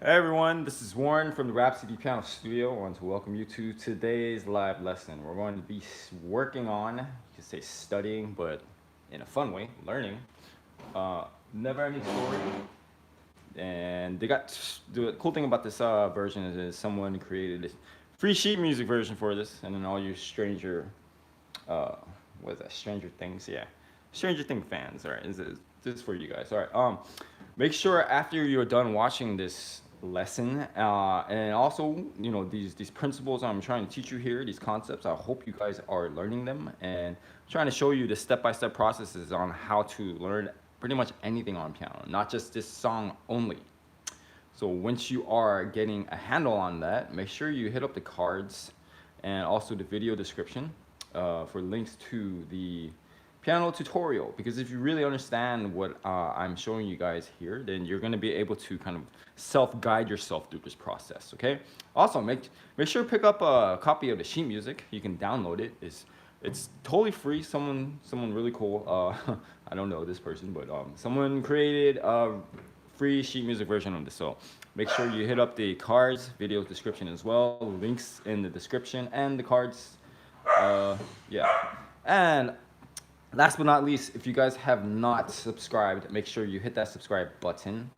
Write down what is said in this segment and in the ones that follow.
Hey everyone, this is Warren from the Rhapsody Piano Studio. I want to welcome you to today's live lesson. We're going to be working on, you could say studying, but in a fun way, learning, Neverending Story. And the cool thing about this version is someone created a free sheet music version for this, and then all you uh, what is that, Stranger Things? Yeah, Stranger Thing fans. All right, this is for you guys. All right, make sure after you're done watching this lesson, and also these principles I'm trying to teach you here, these concepts. I hope you guys are learning them and trying to show you the step-by-step processes on how to learn pretty much anything on piano, not just this song only. So once you are getting a handle on that, make sure you hit up the cards and also the video description for links to the piano tutorial, because if you really understand what I'm showing you guys here, then you're going to be able to kind of self-guide yourself through this process. Okay. Also, make sure to pick up a copy of the sheet music. You can download it. It's totally free. Someone really cool. I don't know this person, but someone created a free sheet music version of this. So make sure you hit up the cards, video description as well. Links in the description and the cards. Yeah. And last but not least, if you guys have not subscribed, make sure you hit that subscribe button.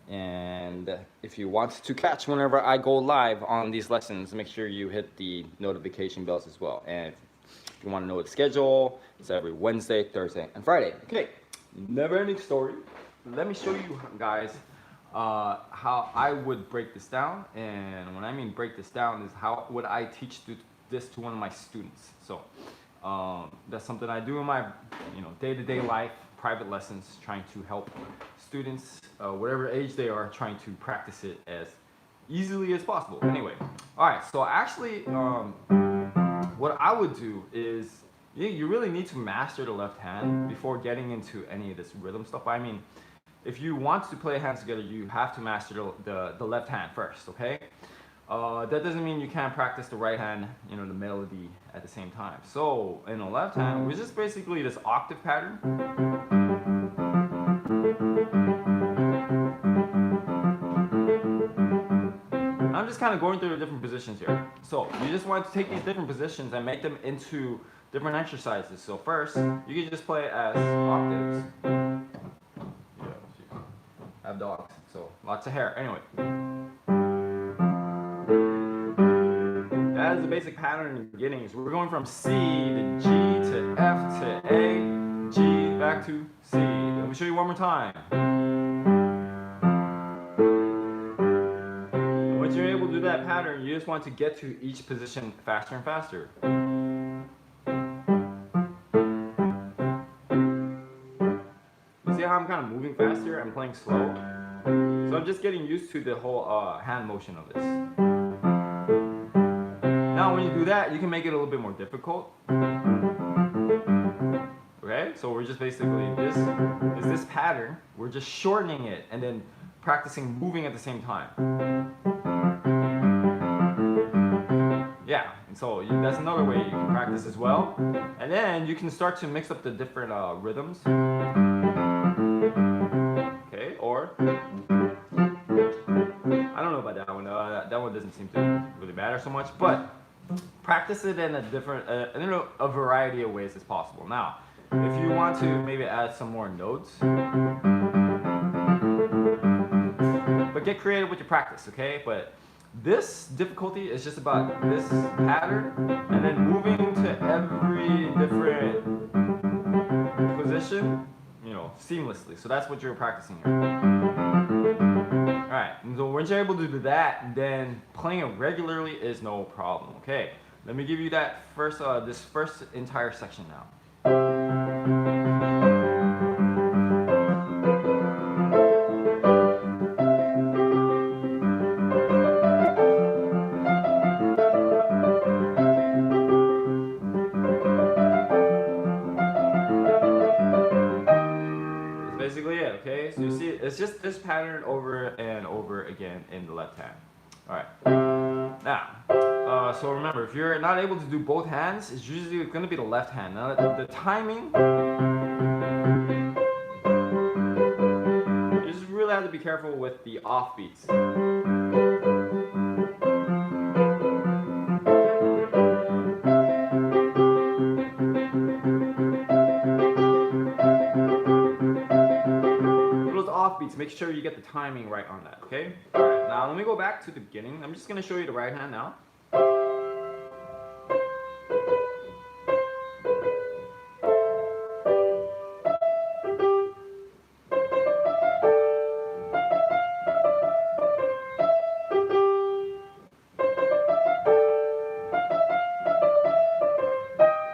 And if you want to catch whenever I go live on these lessons, make sure you hit the notification bells as well. And if you want to know the schedule, it's every Wednesday, Thursday, and Friday. Okay, Neverending Story. Let me show you guys how I would break this down. And when I mean break this down is how would I teach this to one of my students. So that's something I do in my day-to-day life, private lessons, trying to help students, whatever age they are, trying to practice it as easily as possible. Anyway, all right, so actually what I would do is you really need to master the left hand before getting into any of this rhythm stuff. I mean, if you want to play hands together, you have to master the left hand first, okay? That doesn't mean you can't practice the right hand, the melody at the same time. So in the left hand, which is basically this octave pattern. I'm just kind of going through the different positions here. So you just want to take these different positions and make them into different exercises. So first, you can just play as octaves. Yeah, I have dogs, so lots of hair. Anyway. That is the basic pattern in the beginning. So we're going from C to G to F to A, G back to C. Let me show you one more time. Once you're able to do that pattern, you just want to get to each position faster and faster. You see how I'm kind of moving faster? I'm playing slow. So I'm just getting used to the whole hand motion of this. Now when you do that, you can make it a little bit more difficult. Okay, so we're just basically, this pattern, we're just shortening it and then practicing moving at the same time. Yeah, and so that's another way you can practice as well. And then you can start to mix up the different rhythms. Okay, or I don't know about that one. That one doesn't seem to really matter so much, but practice it in a variety of ways as possible. Now, if you want to maybe add some more notes, but get creative with your practice, okay? But this difficulty is just about this pattern and then moving to every different position, seamlessly. So that's what you're practicing here. Alright, so once you're able to do that, then playing it regularly is no problem. Okay, let me give you that first, this first entire section now. Okay, so you see it's just this pattern over and over again in the left hand. Alright, now so remember, if you're not able to do both hands, it's usually going to be the left hand. Now the timing, you just really have to be careful with the offbeats. Offbeats, make sure you get the timing right on that, okay? All right, now let me go back to the beginning. I'm just gonna show you the right hand now.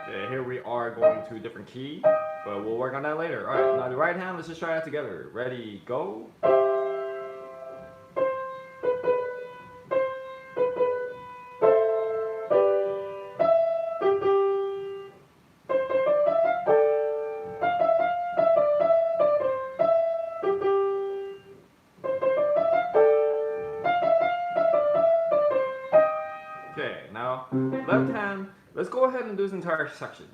Okay, here we are going to a different key, but we'll work on that later. All right, now the right hand, let's just try that together. Ready, go. Okay, now left hand, let's go ahead and do this entire section.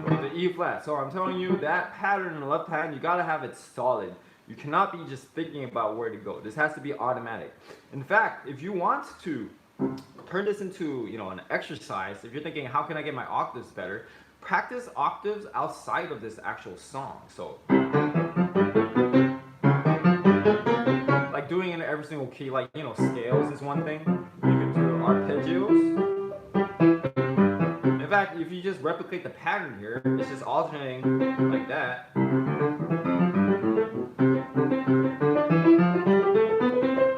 The E flat. So I'm telling you that pattern in the left hand, you gotta have it solid. You cannot be just thinking about where to go. This has to be automatic. In fact, if you want to turn this into, an exercise, if you're thinking, how can I get my octaves better? Practice octaves outside of this actual song. So, like doing it in every single key, like, scales is one thing. You can do arpeggios. In fact, if you just replicate the pattern here, it's just alternating like that.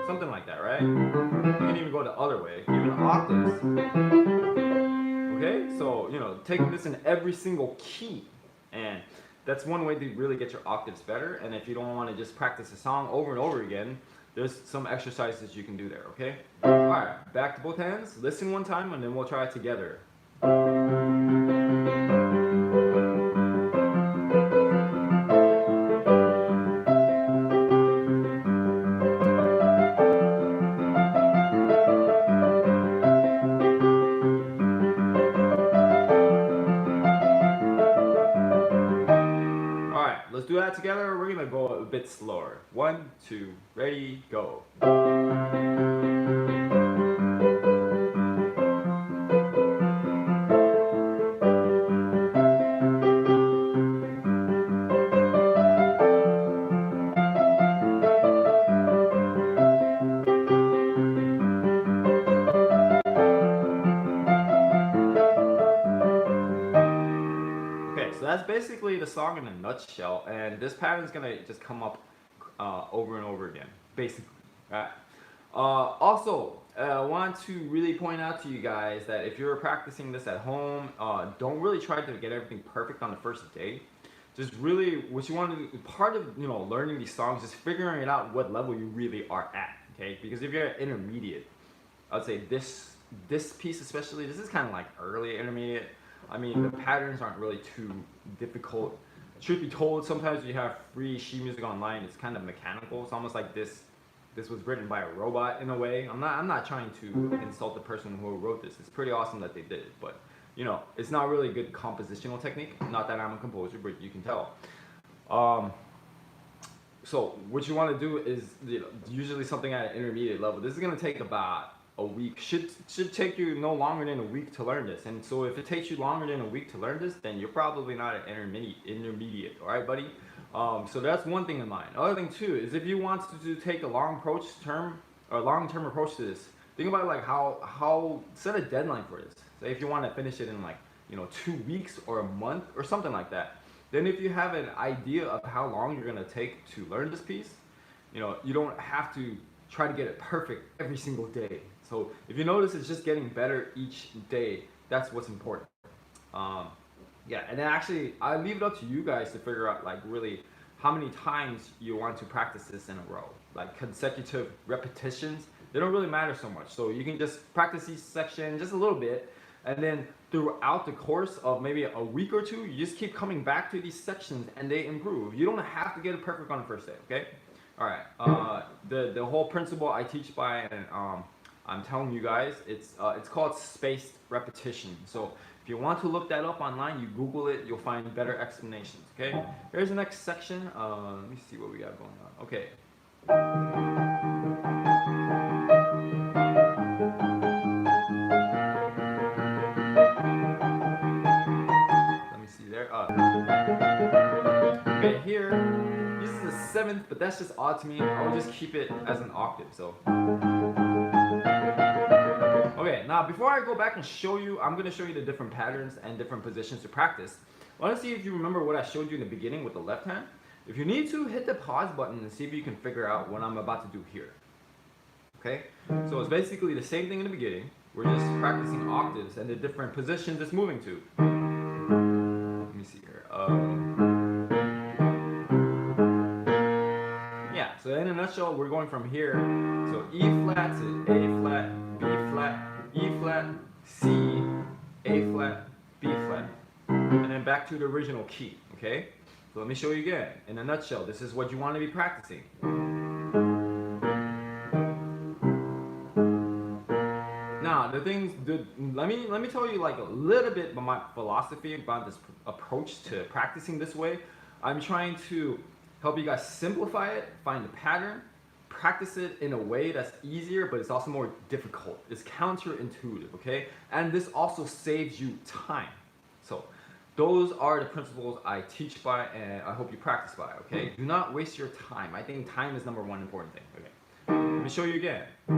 Something like that, right? You can even go the other way, even octaves. Okay, so, taking this in every single key. And that's one way to really get your octaves better. And if you don't want to just practice a song over and over again, there's some exercises you can do there, okay? Alright, back to both hands. Listen one time and then we'll try it together. Let's do that together. We're gonna go a bit slower. 1, 2, ready, go. So that's basically the song in a nutshell, and this pattern is gonna just come up over and over again, basically. Right. Also, I want to really point out to you guys that if you're practicing this at home, don't really try to get everything perfect on the first day. Just really, what you want to do, part of learning these songs is figuring it out what level you really are at. Okay, because if you're at intermediate, I'd say this piece especially, this is kind of like early intermediate. I mean, the patterns aren't really too difficult. Truth be told, sometimes you have free sheet music online. It's kind of mechanical. It's almost like this was written by a robot in a way. I'm not trying to insult the person who wrote this. It's pretty awesome that they did it, but it's not really a good compositional technique. Not that I'm a composer, but you can tell. So what you want to do is usually something at an intermediate level. This is going to take about a week. Should take you no longer than a week to learn this. And so if it takes you longer than a week to learn this, then you're probably not an intermediate. All right, buddy. So that's one thing in mind. Other thing too is if you want to take a long-term approach to this, think about like how set a deadline for this. Say if you want to finish it in like 2 weeks or a month or something like that. Then if you have an idea of how long you're gonna take to learn this piece, you don't have to try to get it perfect every single day. So if you notice it's just getting better each day, that's what's important. Yeah, and then actually I leave it up to you guys to figure out like really how many times you want to practice this in a row. Like consecutive repetitions, they don't really matter so much. So you can just practice each section just a little bit, And then throughout the course of maybe a week or two, you just keep coming back to these sections and they improve. You don't have to get it perfect on the first day, okay? All right. The whole principle I teach by, and I'm telling you guys, it's called spaced repetition. So if you want to look that up online, you Google it, you'll find better explanations. Okay. Here's the next section. Let me see what we got going on. Okay. Let me see there. Okay, here. This is the seventh, but that's just odd to me. I'll just keep it as an octave. So. Okay, now before I go back and show you, I'm going to show you the different patterns and different positions to practice. I want to see if you remember what I showed you in the beginning with the left hand. If you need to, hit the pause button and see if you can figure out what I'm about to do here. Okay, so it's basically the same thing in the beginning. We're just practicing octaves and the different positions it's moving to. Let me see here. Yeah, so in a nutshell, we're going from here. So E flat to A flat, B flat, E flat, C, A flat, B flat, and then back to the original key, okay? So let me show you again. In a nutshell, this is what you want to be practicing. Now, let me tell you like a little bit about my philosophy about this approach to practicing this way. I'm trying to help you guys simplify it, find the pattern, practice it in a way that's easier, but it's also more difficult. It's counterintuitive, okay? And this also saves you time. So those are the principles I teach by and I hope you practice by, okay? Do not waste your time. I think time is number one important thing, okay? Let me show you again. You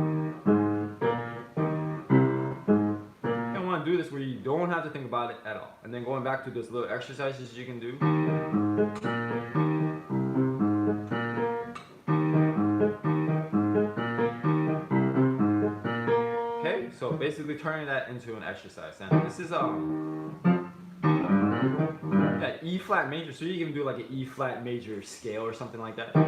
don't want to do this where you don't have to think about it at all. And then going back to those little exercises you can do. So basically turning that into an exercise. And this is yeah, E flat major. So you can do like an E flat major scale or something like that. Or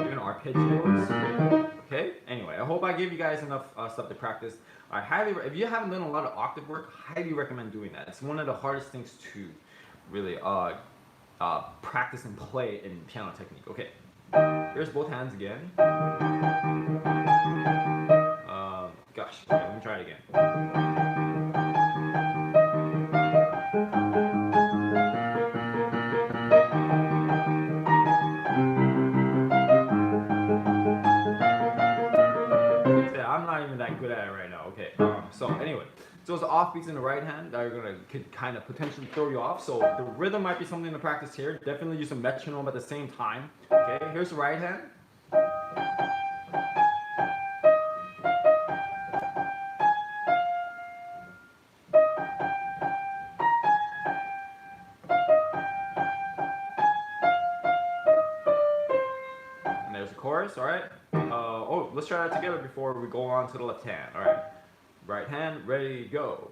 even arpeggios. Okay? Anyway, I hope I gave you guys enough stuff to practice. If you haven't done a lot of octave work, highly recommend doing that. It's one of the hardest things to really practice and play in piano technique. Okay. Here's both hands again. Gosh, okay, let me try it again. Yeah, I'm not even that good at it right now. Okay. So anyway, so it's the offbeats in the right hand that could kind of potentially throw you off. So the rhythm might be something to practice here. Definitely use a metronome at the same time. Okay, here's the right hand. And there's the chorus, all right? Oh, let's try that together before we go on to the left hand, all right? Right hand, ready, go.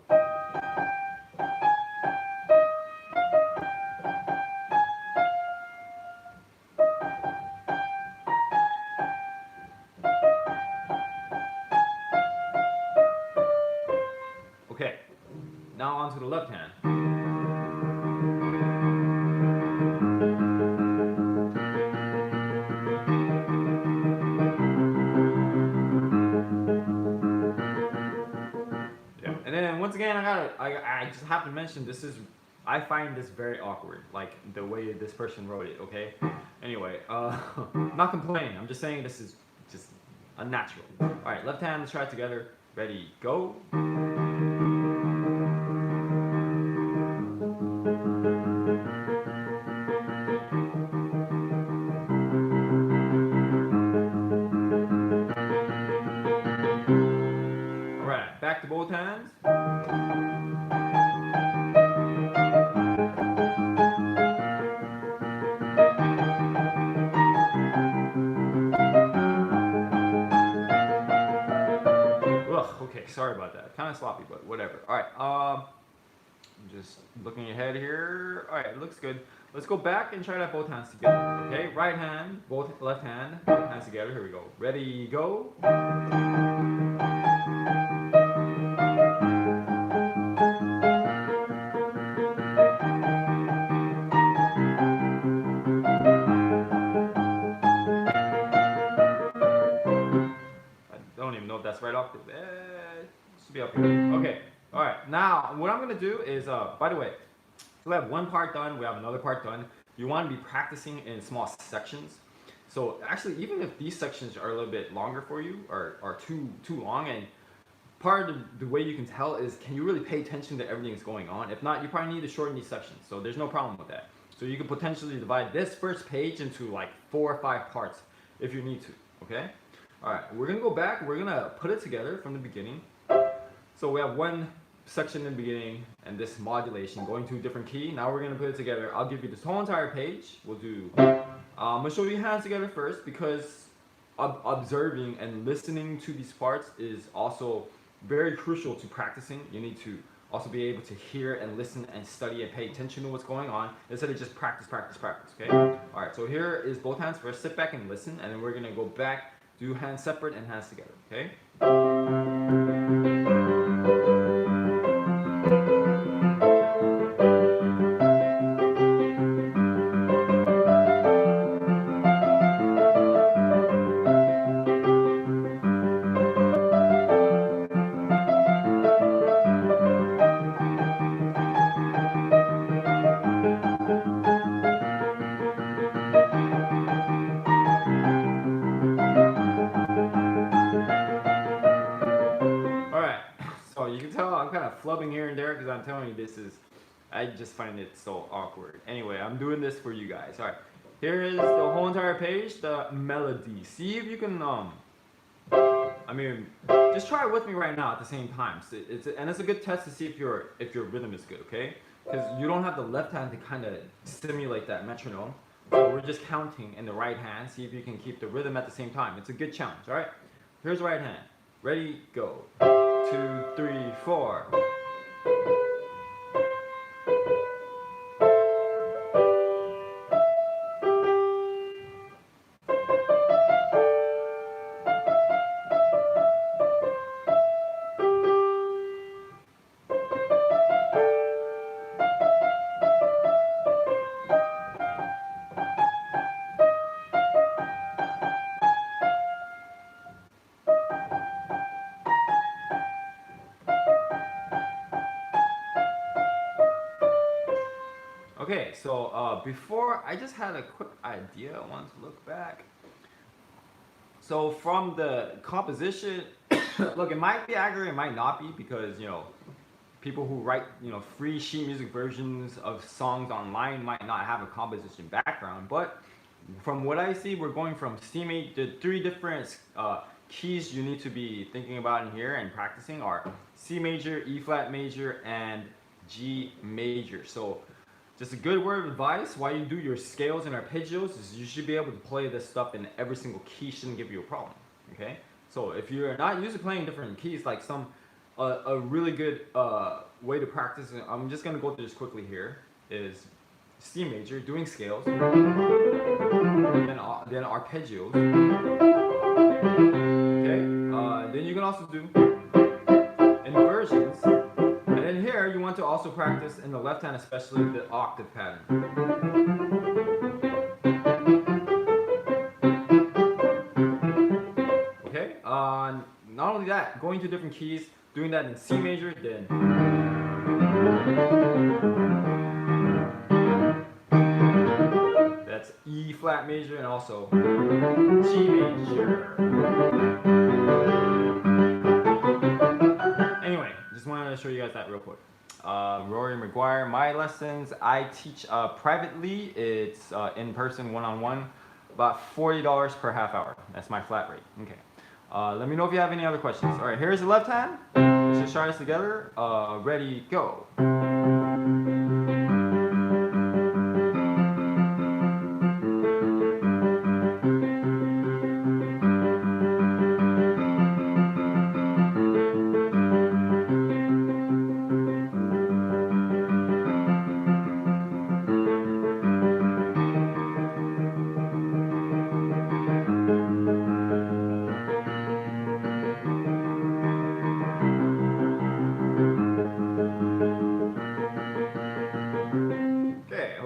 Okay, now on to the left hand. Yeah, and then once again, I just have to mention I find this very awkward, like the way this person wrote it, okay? Anyway, not complaining, I'm just saying this is just unnatural. All right, left hand, let's try it together. Ready, go. All right, back to both hands. Okay, sorry about that. Kind of sloppy, but whatever. All right. Just looking ahead here. All right, it looks good. Let's go back and try that both hands together. Okay, right hand, both left hand, both hands together. Here we go. Ready, go. I don't even know if that's right octave. Should be up here. Okay. All right. Now, what I'm gonna do is, by the way, we have one part done. We have another part done. You want to be practicing in small sections. So actually, even if these sections are a little bit longer for you, or are too long, and part of the way you can tell is, can you really pay attention to everything that's going on? If not, you probably need to shorten these sections. So there's no problem with that. So you can potentially divide this first page into like 4 or 5 parts if you need to. Okay. All right. We're gonna go back. We're gonna put it together from the beginning. So we have one section in the beginning and this modulation going to a different key. Now we're going to put it together. I'll give you this whole entire page. We'll do, I'm going to show you hands together first, because observing and listening to these parts is also very crucial to practicing. You need to also be able to hear and listen and study and pay attention to what's going on instead of just practice, okay? All right, so here is both hands first. Sit back and listen, and then we're going to go back, do hands separate and hands together, okay? So you can tell I'm kind of flubbing here and there because I'm telling you I just find it so awkward. Anyway, I'm doing this for you guys. All right, here is the whole entire page, the melody. See if you can, I mean, just try it with me right now at the same time. So it's a good test to see if your rhythm is good, okay? Because you don't have the left hand to kind of simulate that metronome. So we're just counting in the right hand. See if you can keep the rhythm at the same time. It's a good challenge, all right? Here's right hand. Ready, go. 2, 3, 4. Okay, so before, I just had a quick idea. I wanted to look back. So from the composition, look, it might be accurate, it might not be, because, you know, people who write, you know, free sheet music versions of songs online might not have a composition background. But from what I see, we're going from C major. The 3 different keys you need to be thinking about in here and practicing are C major, E flat major, and G major. So just a good word of advice while you do your scales and arpeggios is you should be able to play this stuff in every single key. Shouldn't give you a problem, okay? So if you're not used to playing different keys, like a really good way to practice, I'm just gonna go through this quickly here, is C major, doing scales, then arpeggios, okay? Then you can also do inversions. And then here, you want to also practice in the left hand, especially the octave pattern. Okay? Not only that, going to different keys, doing that in C major, then that's E flat major, and also G major. Anyway, just wanted to show you guys that real quick. Rory McGuire, my lessons, I teach privately. It's in person, one-on-one, about $40 per half hour. That's my flat rate. Okay. Let me know if you have any other questions. All right, here's the left hand. Let's just try this together. Ready, go.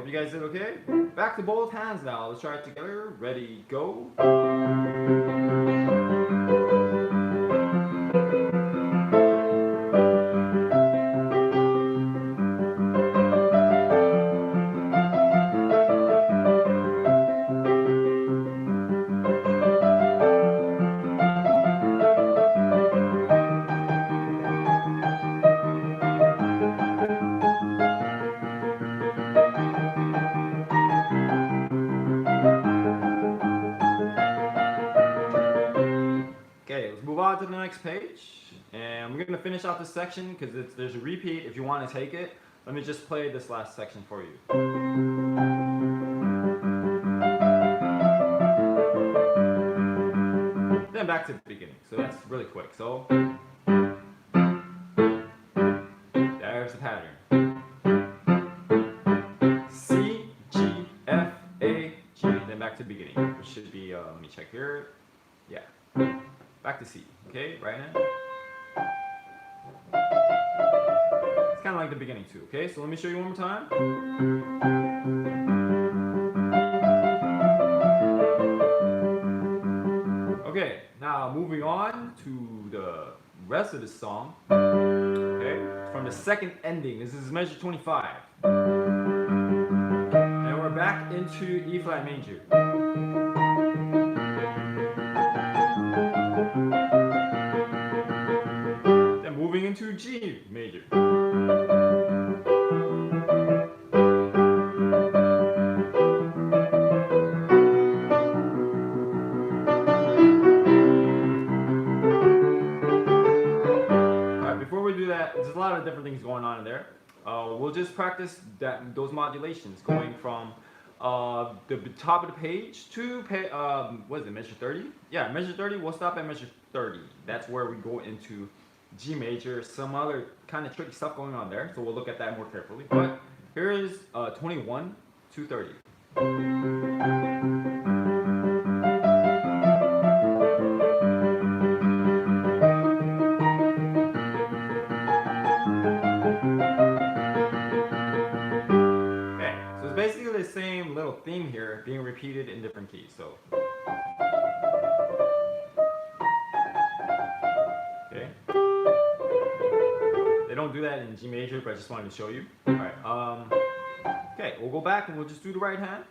Hope you guys did okay. Back to both hands now. Let's try it together. Ready, go. Okay, let's move on to the next page. And we're going to finish out this section because there's a repeat if you want to take it. Let me just play this last section for you. Then back to the beginning. So that's really quick. So there's the pattern. C, G, F, A, G. Then back to the beginning. Which should be, let me check here. Yeah. Back to C, okay, right hand. It's kind of like the beginning too, okay? So let me show you one more time. Okay, now moving on to the rest of the song, okay? From the second ending, this is measure 25. And we're back into E flat major. Then moving into G major. Alright, before we do that, there's a lot of different things going on in there. We'll just practice those modulations going from the top of the page to what is it, measure 30? Yeah, measure 30. We'll stop at measure 30. That's where we go into G major, some other kind of tricky stuff going on there. So we'll look at that more carefully. But here is 21 to 30. Basically the same little theme here being repeated in different keys. So okay, they don't do that in G major, but I just wanted to show you. All right, okay, we'll go back and we'll just do the right hand.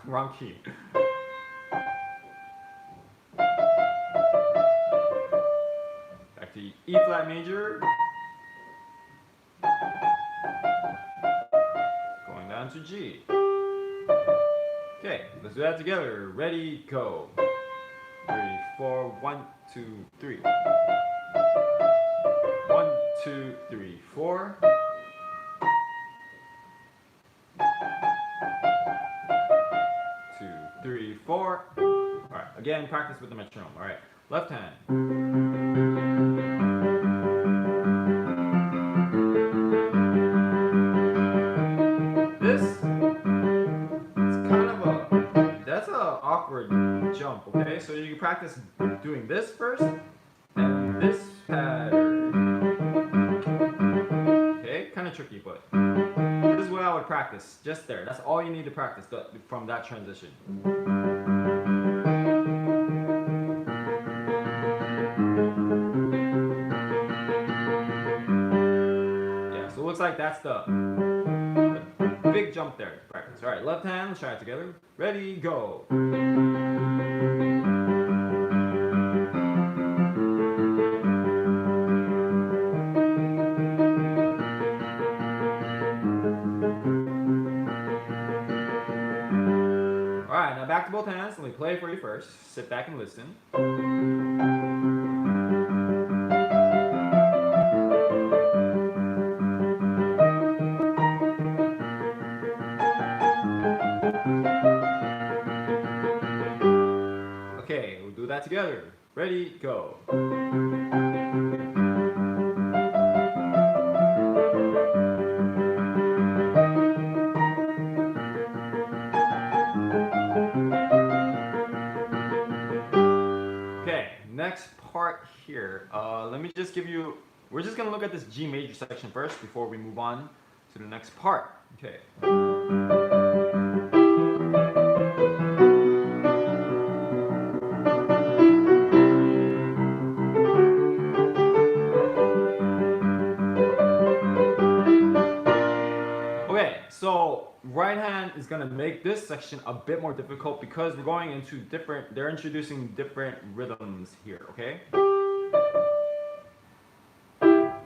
Wrong key. Back to E flat major. To G. Okay, let's do that together. Ready, go. 3, 4, 1, 2, 3. 1, 2, 3, 4. 2, 3, 4. Alright, again, practice with the metronome. Alright, left hand. Jump, okay? So you can practice doing this first and this pattern. Okay, kind of tricky, but this is what I would practice. Just there. That's all you need to practice from that transition. Yeah, so it looks like that's the big jump there to practice. All right, left hand, let's try it together. Ready, go. Alright, now back to both hands. Let me play for you first. Sit back and listen. Okay, we'll do that together. Ready, go. Next part here, let me just give you we're just gonna look at this G major section first before we move on to the next part. Okay. Okay, so right hand is gonna make this section a bit more difficult because we're going into different, they're introducing different rhythms here, okay?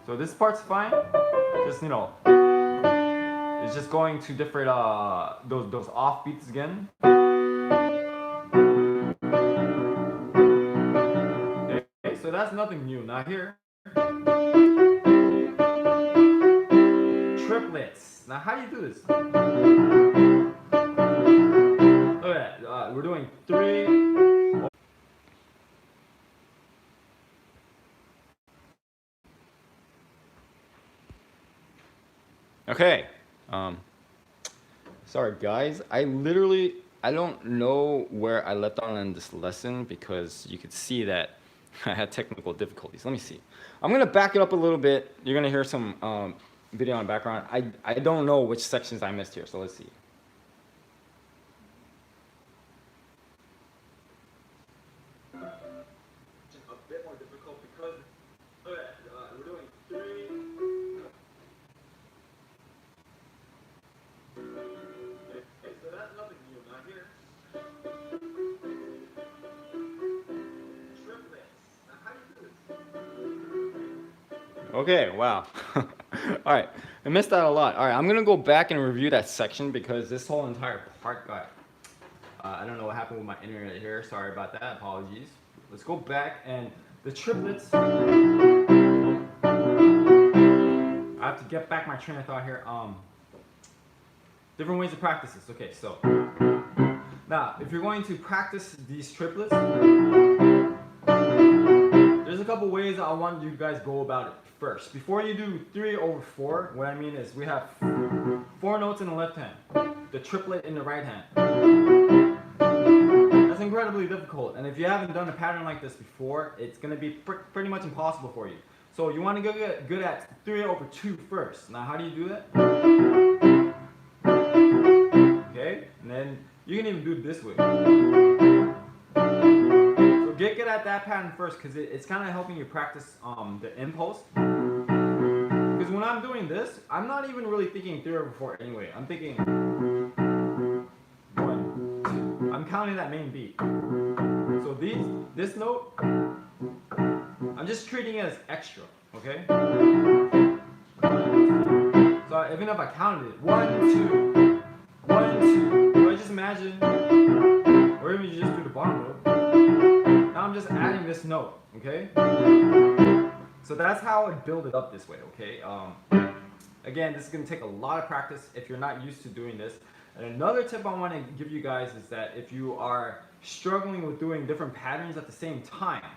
So this part's fine, just, you know, it's just going to different, those off beats again. Okay, so that's nothing new. Now here, triplets. Now how do you do this? Okay, we're doing 3. Okay. Sorry guys, I don't know where I left on in this lesson because you could see that I had technical difficulties. Let me see. I'm gonna back it up a little bit. You're gonna hear some video in the background. I don't know which sections I missed here, so let's see. A bit more difficult because we're doing 3. Okay, so that's nothing new. Now here, triplets. Now how do you do this? Okay, wow. All right, I missed out a lot. All right, I'm gonna go back and review that section because this whole entire part got, I don't know what happened with my internet here. Sorry about that, apologies. Let's go back and the triplets. I have to get back my train of thought here. Different ways to practice this. Okay, so now if you're going to practice these triplets, there's a couple ways I want you guys go about it. First, before you do 3/4, what I mean is we have 4 notes in the left hand, the triplet in the right hand. That's incredibly difficult, and if you haven't done a pattern like this before, it's going to be pretty much impossible for you. So you want to get good at 3/2 first. Now how do you do that? Okay, and then you can even do it this way. So get good at that pattern first because it's kind of helping you practice the impulse. Because when I'm doing this, I'm not even really thinking 3/4 anyway. I'm thinking 1, 2. I'm counting that main beat. So this note, I'm just treating it as extra, okay? So even if I counted it, 1, 2, 1, 2. So I just imagine, or even you just do the bottom note. Now I'm just adding this note, okay? So that's how I build it up this way, okay? Again, this is going to take a lot of practice if you're not used to doing this. And another tip I want to give you guys is that if you are struggling with doing different patterns at the same time,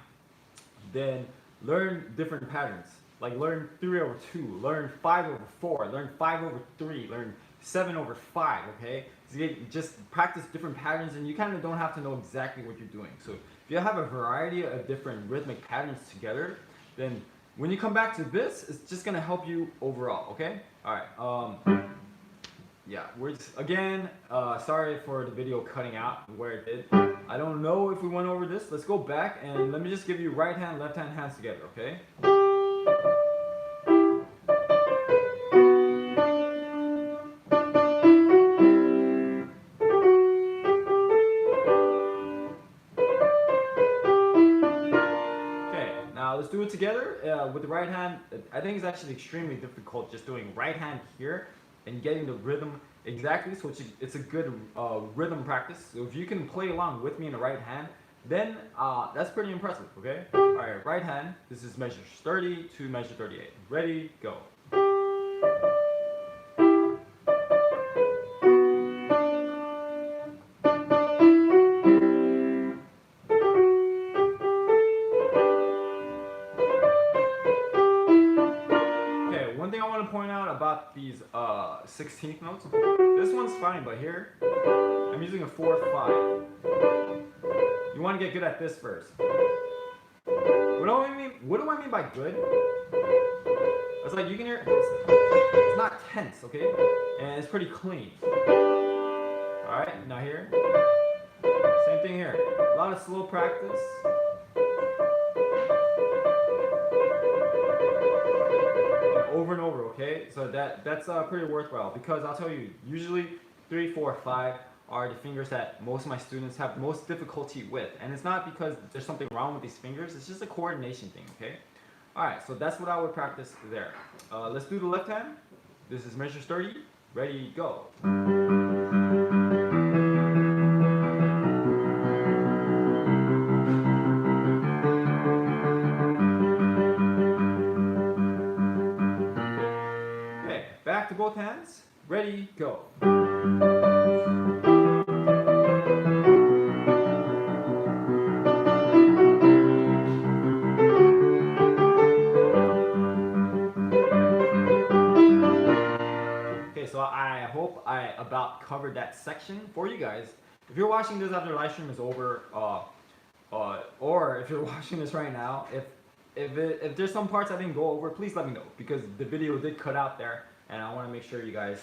then learn different patterns. Like learn 3/2, learn 5/4, learn 5/3, learn 7/5, okay? So you just practice different patterns and you kind of don't have to know exactly what you're doing. So if you have a variety of different rhythmic patterns together, then when you come back to this, it's just gonna help you overall, okay? All right, yeah, we're just, again, sorry for the video cutting out where it did. I don't know if we went over this. Let's go back and let me just give you right hand, left hand, hands together, okay? Let's do it together with the right hand. I think it's actually extremely difficult just doing right hand here and getting the rhythm exactly, so it's a good rhythm practice. So if you can play along with me in the right hand, then that's pretty impressive, okay? All right, right hand, this is measure 30 to measure 38. Ready, go. One thing I want to point out about these 16th notes, this one's fine, but here, I'm using a 4/5. You want to get good at this first. What do I mean by good? It's like you can hear it's not tense, okay? And it's pretty clean. Alright, now here. Same thing here. A lot of slow practice. Over and over, okay? So that's pretty worthwhile, because I'll tell you, usually 3, 4, 5 are the fingers that most of my students have the most difficulty with. And it's not because there's something wrong with these fingers, it's just a coordination thing, okay? Alright, so that's what I would practice there. Let's do the left hand. This is measure 30. Ready, go. Okay, back to both hands. Ready, go. So I hope I about covered that section for you guys. If you're watching this after the live stream is over, or if you're watching this right now, if there's some parts I didn't go over, please let me know, because the video did cut out there, and I want to make sure you guys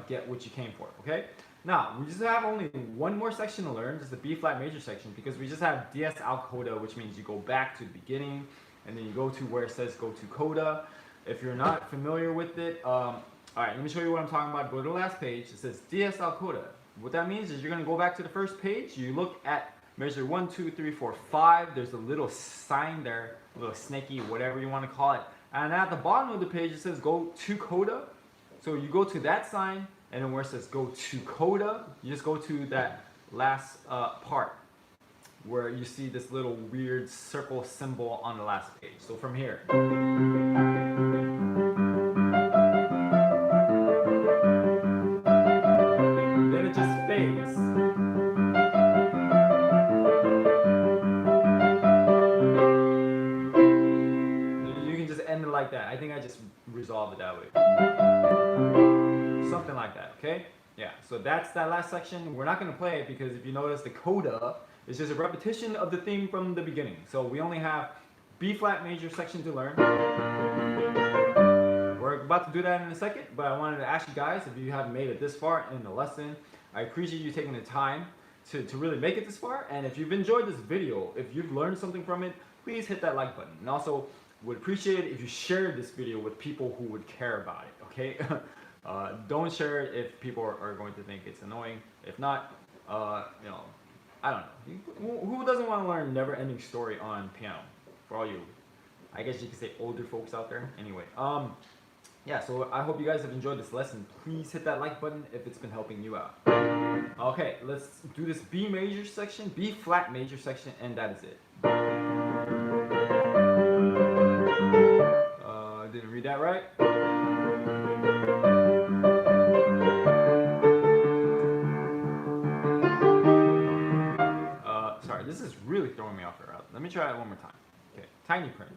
get what you came for. Okay. Now we just have only one more section to learn, just the B flat major section, because we just have DS al coda, which means you go back to the beginning, and then you go to where it says go to coda. If you're not familiar with it, alright, let me show you what I'm talking about. Go to the last page. It says DS al coda. What that means is you're going to go back to the first page. You look at measure 1, 2, 3, 4, 5. There's a little sign there, a little snaky, whatever you want to call it. And at the bottom of the page, it says go to coda. So you go to that sign, and then where it says go to coda, you just go to that last part where you see this little weird circle symbol on the last page. So from here. Like that. I think I just resolved it that way. Something like that, okay? Yeah, so that's that last section. We're not going to play it because if you notice, the coda is just a repetition of the theme from the beginning. So we only have B flat major section to learn. We're about to do that in a second, but I wanted to ask you guys, if you haven't made it this far in the lesson, I appreciate you taking the time to really make it this far. And if you've enjoyed this video, if you've learned something from it, please hit that like button. And also, would appreciate it if you shared this video with people who would care about it, okay? Don't share it if people are going to think it's annoying. If not, you know, I don't know. Who doesn't want to learn Never-Ending Story on piano? For all you, I guess you could say older folks out there. Anyway, yeah, so I hope you guys have enjoyed this lesson. Please hit that like button if it's been helping you out. Okay, let's do this B major section, B flat major section, and that is it. Didn't read that right. Sorry, this is really throwing me off here. Let me try it one more time. Okay, tiny print.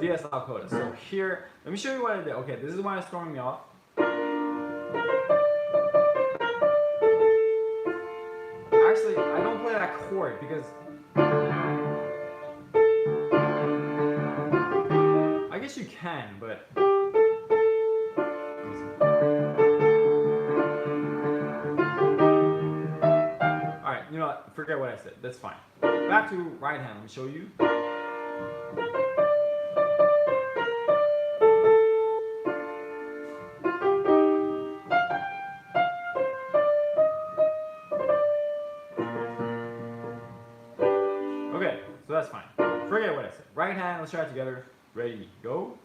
DS al coda. So here, let me show you what I did. Okay, this is why it's throwing me off. Actually, I don't play that chord because I guess you can, but alright, you know what? Forget what I said. That's fine. Back to right hand. Let me show you. Okay, so that's fine. Forget what I said. Right hand, let's try it together. Ready, go.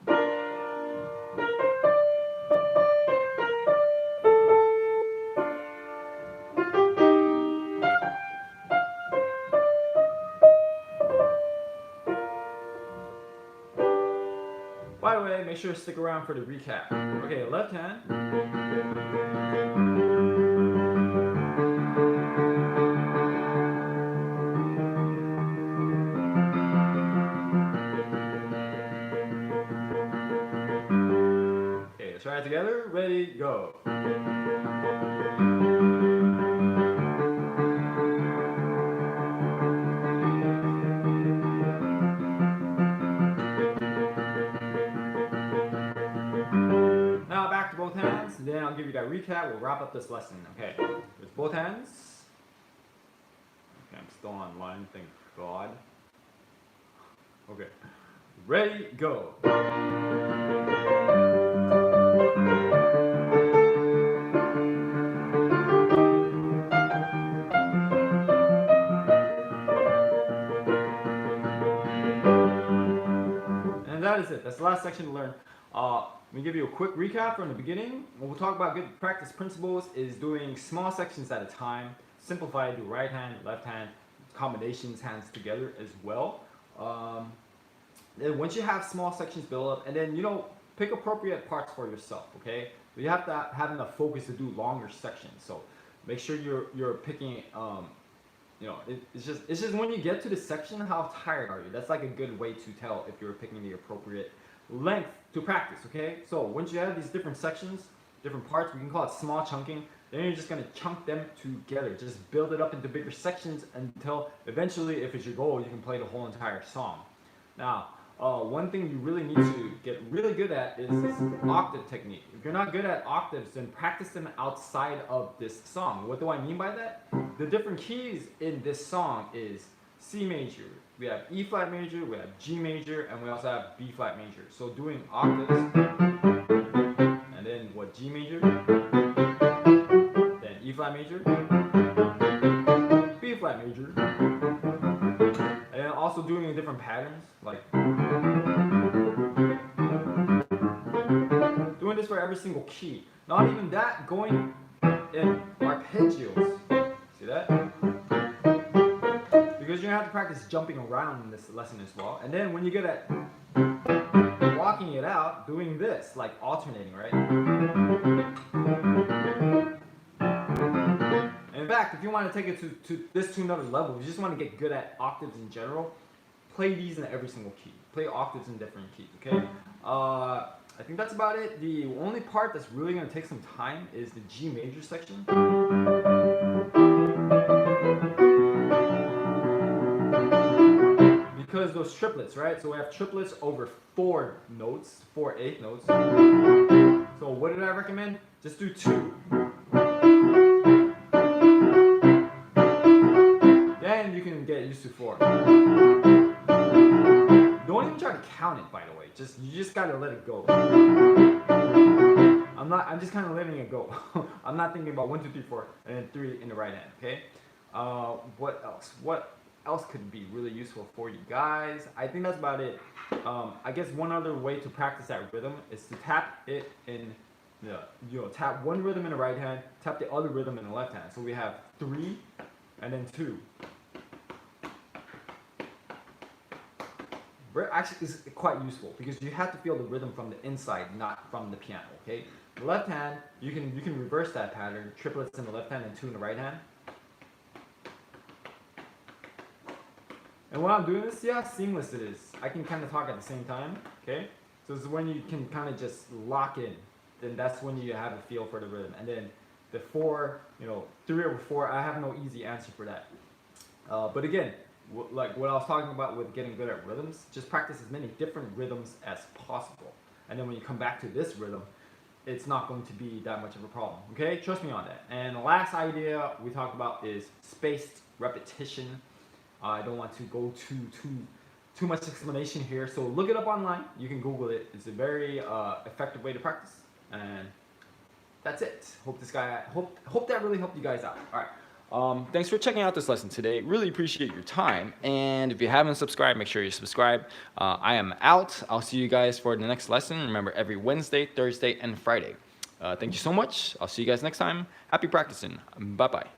By the way, make sure to stick around for the recap. Okay, left hand. try it together. Ready, go. Now back to both hands, then I'll give you that recap. We'll wrap up this lesson. Okay, with both hands. Okay, I'm still online, thank God. Okay, ready, go. And that is it. That's the last section to learn. Let me give you a quick recap from the beginning. What we'll talk about good practice principles is doing small sections at a time. Simplify, do right hand, left hand, combinations, hands together as well. Then once you have small sections built up, and then pick appropriate parts for yourself. Okay, but you have to have enough focus to do longer sections. So make sure you're picking. It's just when you get to the section, how tired are you? That's like a good way to tell if you're picking the appropriate length to practice. Okay, so once you have these different sections, different parts, we can call it small chunking. Then you're just going to chunk them together. Just build it up into bigger sections until eventually, if it's your goal, you can play the whole entire song. Now, one thing you really need to get really good at is this octave technique. If you're not good at octaves, then practice them outside of this song. What do I mean by that? The different keys in this song is C major, we have E flat major, we have G major, and we also have B flat major. So doing octaves, and then what, G major, then E flat major, B flat major, and then also doing in different patterns, like doing this for every single key. Not even that, going in arpeggios. See that? Because you're gonna have to practice jumping around in this lesson as well. And then when you get at walking it out, doing this, like alternating, right? And in fact, if you want to take it to another level, if you just want to get good at octaves in general, play these in every single key. Play octaves in different keys, okay? I think that's about it. The only part that's really going to take some time is the G major section. Because those triplets, right? So we have triplets over 4 notes, 4 eighth notes. So what did I recommend? Just do 2. Then you can get used to 4. Don't even try to count it, by the way. You just gotta let it go. I'm just kind of letting it go. I'm not thinking about 1, 2, 3, 4, and then 3 in the right hand. Okay. What else? What else could be really useful for you guys? I think that's about it. I guess one other way to practice that rhythm is to tap it in tap one rhythm in the right hand, tap the other rhythm in the left hand. So we have 3 and then 2. Actually, is quite useful because you have to feel the rhythm from the inside, not from the piano. Okay, the left hand, you can reverse that pattern: triplets in the left hand and 2 in the right hand. And while I'm doing this, see how seamless it is. I can kind of talk at the same time. Okay, so this is when you can kind of just lock in. Then that's when you have a feel for the rhythm. And then the 4, 3 over 4. I have no easy answer for that. But again, like what I was talking about with getting good at rhythms, just practice as many different rhythms as possible. And then when you come back to this rhythm, it's not going to be that much of a problem. Okay, trust me on that. And the last idea we talked about is spaced repetition. I don't want to go too much explanation here, so look it up online. You can Google it. It's a very effective way to practice. And that's it. Hope that really helped you guys out. All right. Thanks for checking out this lesson today. Really appreciate your time. And if you haven't subscribed, make sure you subscribe. I am out. I'll see you guys for the next lesson. Remember, every Wednesday, Thursday, and Friday. Thank you so much. I'll see you guys next time. Happy practicing. Bye-bye.